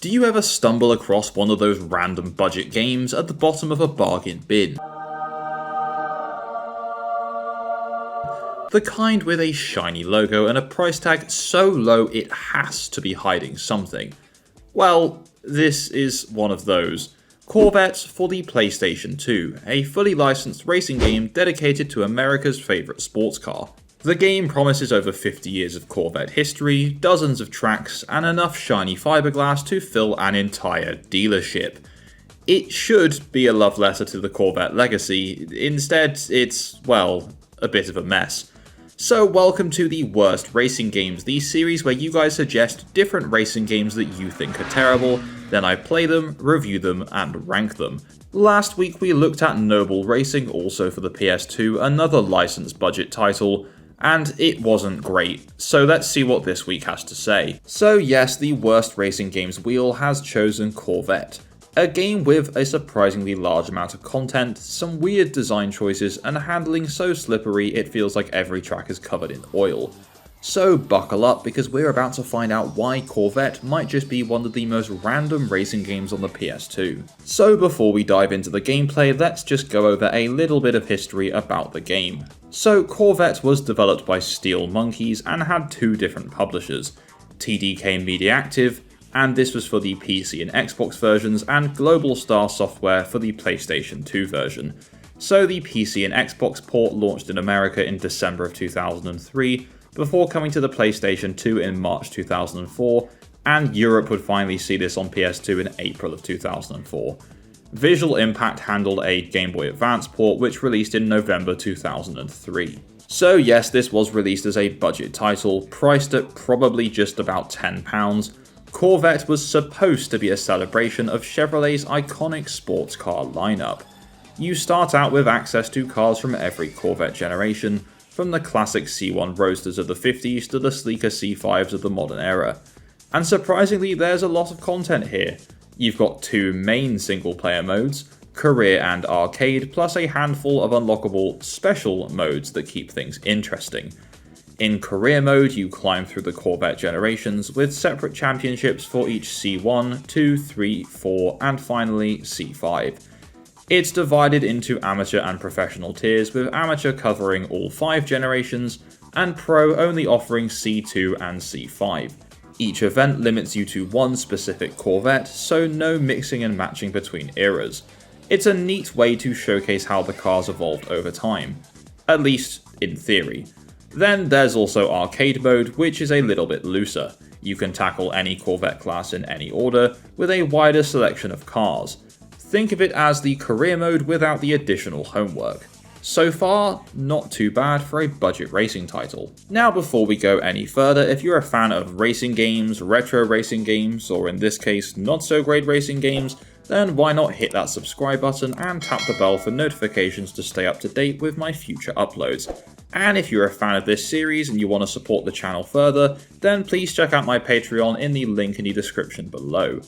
Do you ever stumble across one of those random budget games at the bottom of a bargain bin? The kind with a shiny logo and a price tag so low it has to be hiding something. Well, this is one of those. Corvette for the PlayStation 2, a fully licensed racing game dedicated to America's favourite sports car. The game promises over 50 years of Corvette history, dozens of tracks, and enough shiny fiberglass to fill an entire dealership. It should be a love letter to the Corvette legacy, instead it's, well, a bit of a mess. So welcome to the Worst Racing Games, the series where you guys suggest different racing games that you think are terrible, then I play them, review them, and rank them. Last week we looked at Noble Racing, also for the PS2, another licensed budget title, and it wasn't great, so let's see what this week has to say. So yes, the Worst Racing Games wheel has chosen Corvette, a game with a surprisingly large amount of content, some weird design choices, and handling so slippery it feels like every track is covered in oil. So buckle up because we're about to find out why Corvette might just be one of the most random racing games on the PS2. So before we dive into the gameplay, let's just go over a little bit of history about the game. So Corvette was developed by Steel Monkeys and had two different publishers, TDK Mediactive, and this was for the PC and Xbox versions, and Global Star Software for the PlayStation 2 version. So the PC and Xbox port launched in America in December of 2003, before coming to the PlayStation 2 in March 2004, and Europe would finally see this on PS2 in April of 2004. Visual Impact handled a Game Boy Advance port which released in November 2003. So yes, this was released as a budget title, priced at probably just about £10. Corvette was supposed to be a celebration of Chevrolet's iconic sports car lineup. You start out with access to cars from every Corvette generation, from the classic C1 Roadsters of the 50s to the sleeker C5s of the modern era. And surprisingly, there's a lot of content here. You've got two main single player modes, career and arcade, plus a handful of unlockable special modes that keep things interesting. In career mode, you climb through the Corvette generations with separate championships for each C1, 2, 3, 4, and finally C5. It's divided into amateur and professional tiers, with amateur covering all 5 generations, and pro only offering C2 and C5. Each event limits you to one specific Corvette, so no mixing and matching between eras. It's a neat way to showcase how the cars evolved over time. At least, in theory. Then there's also arcade mode, which is a little bit looser. You can tackle any Corvette class in any order, with a wider selection of cars. Think of it as the career mode without the additional homework. So far, not too bad for a budget racing title. Now before we go any further, if you're a fan of racing games, retro racing games, or in this case not so great racing games, then why not hit that subscribe button and tap the bell for notifications to stay up to date with my future uploads. And if you're a fan of this series and you want to support the channel further, then please check out my Patreon in the link in the description below.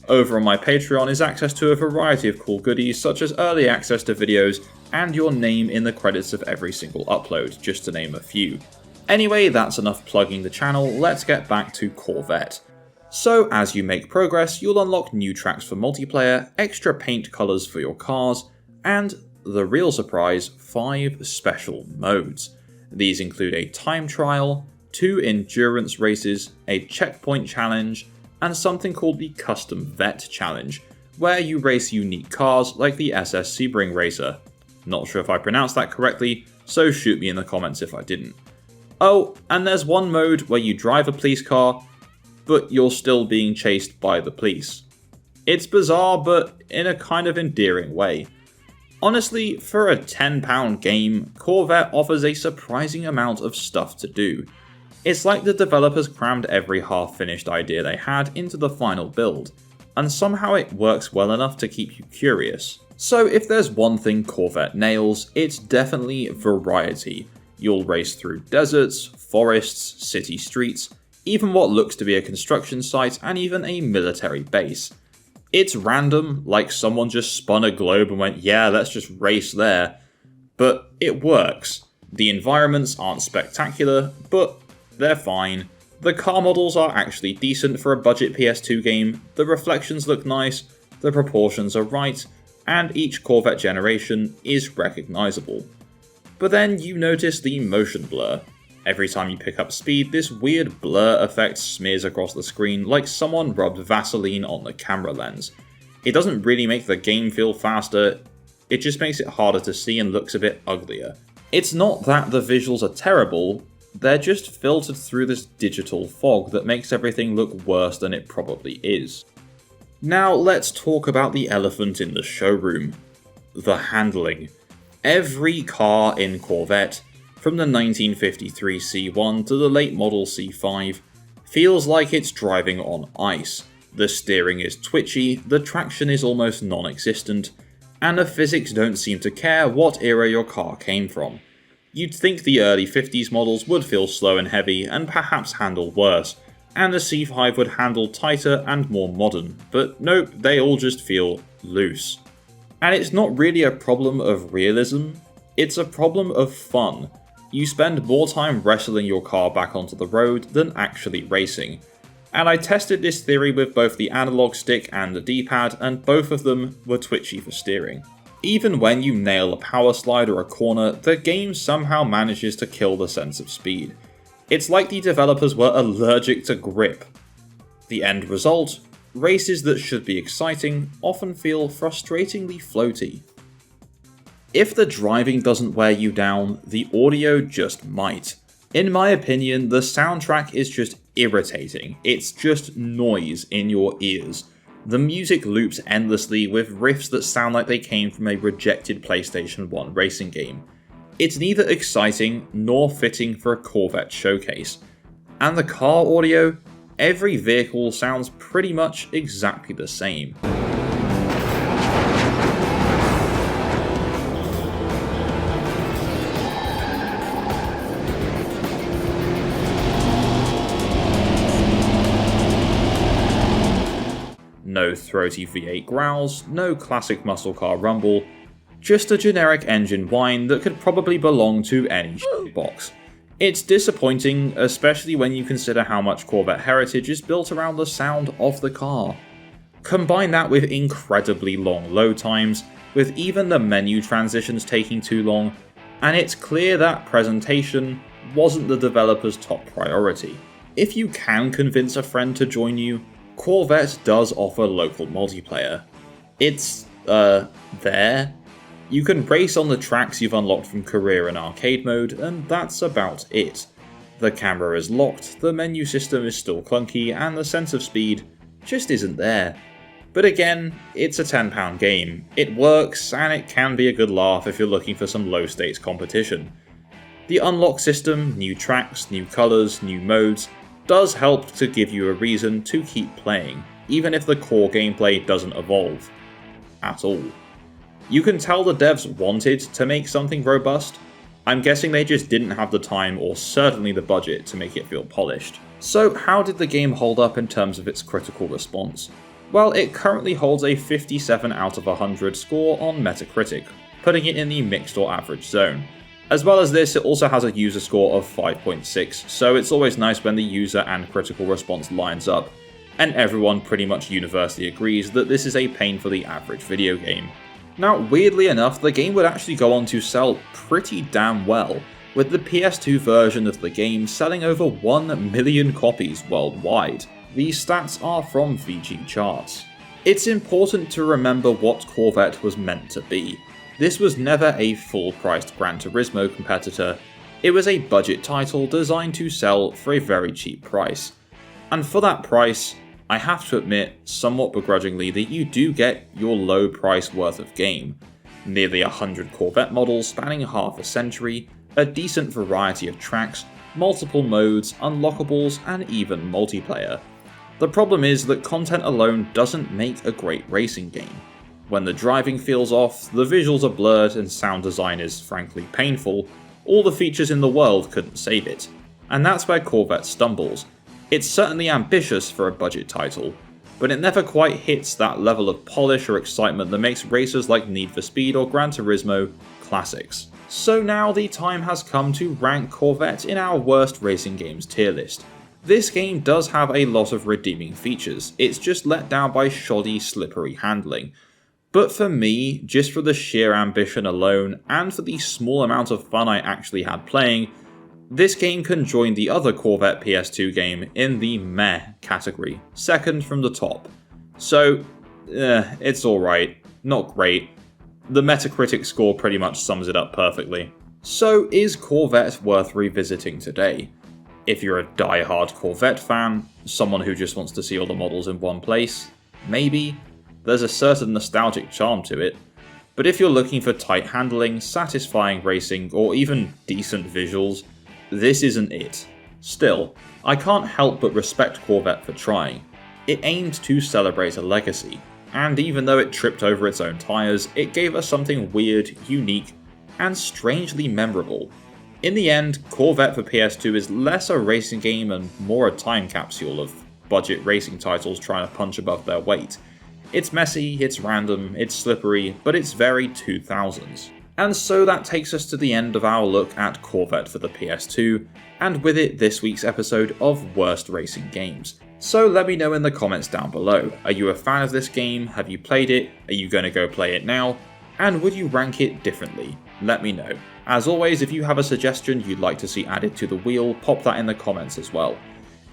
Over on my Patreon is access to a variety of cool goodies such as early access to videos and your name in the credits of every single upload, just to name a few. Anyway, that's enough plugging the channel, let's get back to Corvette. So as you make progress, you'll unlock new tracks for multiplayer, extra paint colours for your cars, and, the real surprise, 5 special modes. These include a time trial, 2 endurance races, a checkpoint challenge, and something called the Custom Vet Challenge, where you race unique cars like the SS Sebring Racer. Not sure if I pronounced that correctly, so shoot me in the comments if I didn't. Oh, and there's one mode where you drive a police car, but you're still being chased by the police. It's bizarre, but in a kind of endearing way. Honestly, for a £10 game, Corvette offers a surprising amount of stuff to do. It's like the developers crammed every half-finished idea they had into the final build, and somehow it works well enough to keep you curious. So if there's one thing Corvette nails, it's definitely variety. You'll race through deserts, forests, city streets, even what looks to be a construction site, and even a military base. It's random, like someone just spun a globe and went, yeah, let's just race there. But it works. The environments aren't spectacular, but they're fine. The car models are actually decent for a budget PS2 game, the reflections look nice, the proportions are right, and each Corvette generation is recognisable. But then you notice the motion blur. Every time you pick up speed, this weird blur effect smears across the screen like someone rubbed Vaseline on the camera lens. It doesn't really make the game feel faster, it just makes it harder to see and looks a bit uglier. It's not that the visuals are terrible, they're just filtered through this digital fog that makes everything look worse than it probably is. Now let's talk about the elephant in the showroom. The handling. Every car in Corvette, from the 1953 C1 to the late model C5, feels like it's driving on ice. The steering is twitchy, the traction is almost non-existent, and the physics don't seem to care what era your car came from. You'd think the early 50s models would feel slow and heavy and perhaps handle worse, and the C5 would handle tighter and more modern, but nope, they all just feel loose. And it's not really a problem of realism, it's a problem of fun. You spend more time wrestling your car back onto the road than actually racing. And I tested this theory with both the analog stick and the D-pad, and both of them were twitchy for steering. Even when you nail a power slide or a corner, the game somehow manages to kill the sense of speed. It's like the developers were allergic to grip. The end result? Races that should be exciting often feel frustratingly floaty. If the driving doesn't wear you down, the audio just might. In my opinion, the soundtrack is just irritating. It's just noise in your ears. The music loops endlessly with riffs that sound like they came from a rejected PlayStation 1 racing game. It's neither exciting nor fitting for a Corvette showcase. And the car audio? Every vehicle sounds pretty much exactly the same. No throaty V8 growls, no classic muscle car rumble, just a generic engine whine that could probably belong to any box. It's disappointing, especially when you consider how much Corvette heritage is built around the sound of the car. Combine that with incredibly long load times, with even the menu transitions taking too long, and it's clear that presentation wasn't the developer's top priority. If you can convince a friend to join you, Corvette does offer local multiplayer. It's, there. You can race on the tracks you've unlocked from career and arcade mode, and that's about it. The camera is locked, the menu system is still clunky, and the sense of speed just isn't there. But again, it's a £10 game. It works, and it can be a good laugh if you're looking for some low stakes competition. The unlock system, new tracks, new colours, new modes, does help to give you a reason to keep playing, even if the core gameplay doesn't evolve at all. You can tell the devs wanted to make something robust. I'm guessing they just didn't have the time or certainly the budget to make it feel polished. So how did the game hold up in terms of its critical response? Well, it currently holds a 57 out of 100 score on Metacritic, putting it in the mixed or average zone. As well as this, it also has a user score of 5.6, so it's always nice when the user and critical response lines up, and everyone pretty much universally agrees that this is a painfully average video game. Now, weirdly enough, the game would actually go on to sell pretty damn well, with the PS2 version of the game selling over 1 million copies worldwide. These stats are from VG charts. It's important to remember what Corvette was meant to be. This was never a full-priced Gran Turismo competitor, it was a budget title designed to sell for a very cheap price. And for that price, I have to admit, somewhat begrudgingly, that you do get your low price worth of game. Nearly 100 Corvette models spanning half a century, a decent variety of tracks, multiple modes, unlockables, and even multiplayer. The problem is that content alone doesn't make a great racing game. When the driving feels off, the visuals are blurred and sound design is frankly painful, all the features in the world couldn't save it. And that's where Corvette stumbles. It's certainly ambitious for a budget title, but it never quite hits that level of polish or excitement that makes racers like Need for Speed or Gran Turismo classics. So now the time has come to rank Corvette in our worst racing games tier list. This game does have a lot of redeeming features, it's just let down by shoddy, slippery handling. But for me, just for the sheer ambition alone, and for the small amount of fun I actually had playing, this game can join the other Corvette PS2 game in the meh category, second from the top. So, it's alright, not great. The Metacritic score pretty much sums it up perfectly. So is Corvette worth revisiting today? If you're a die-hard Corvette fan, someone who just wants to see all the models in one place, maybe. There's a certain nostalgic charm to it. But if you're looking for tight handling, satisfying racing, or even decent visuals, this isn't it. Still, I can't help but respect Corvette for trying. It aimed to celebrate a legacy, and even though it tripped over its own tyres, it gave us something weird, unique, and strangely memorable. In the end, Corvette for PS2 is less a racing game and more a time capsule of budget racing titles trying to punch above their weight. It's messy, it's random, it's slippery, but it's very 2000s. And so that takes us to the end of our look at Corvette for the PS2, and with it this week's episode of Worst Racing Games. So let me know in the comments down below, are you a fan of this game, have you played it, are you going to go play it now, and would you rank it differently? Let me know. As always, if you have a suggestion you'd like to see added to the wheel, pop that in the comments as well.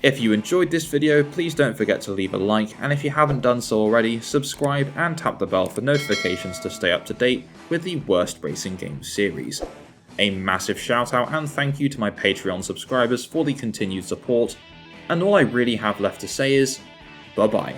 If you enjoyed this video, please don't forget to leave a like, and if you haven't done so already, subscribe and tap the bell for notifications to stay up to date with the Worst Racing Games series. A massive shout out and thank you to my Patreon subscribers for the continued support, and all I really have left to say is, bye bye.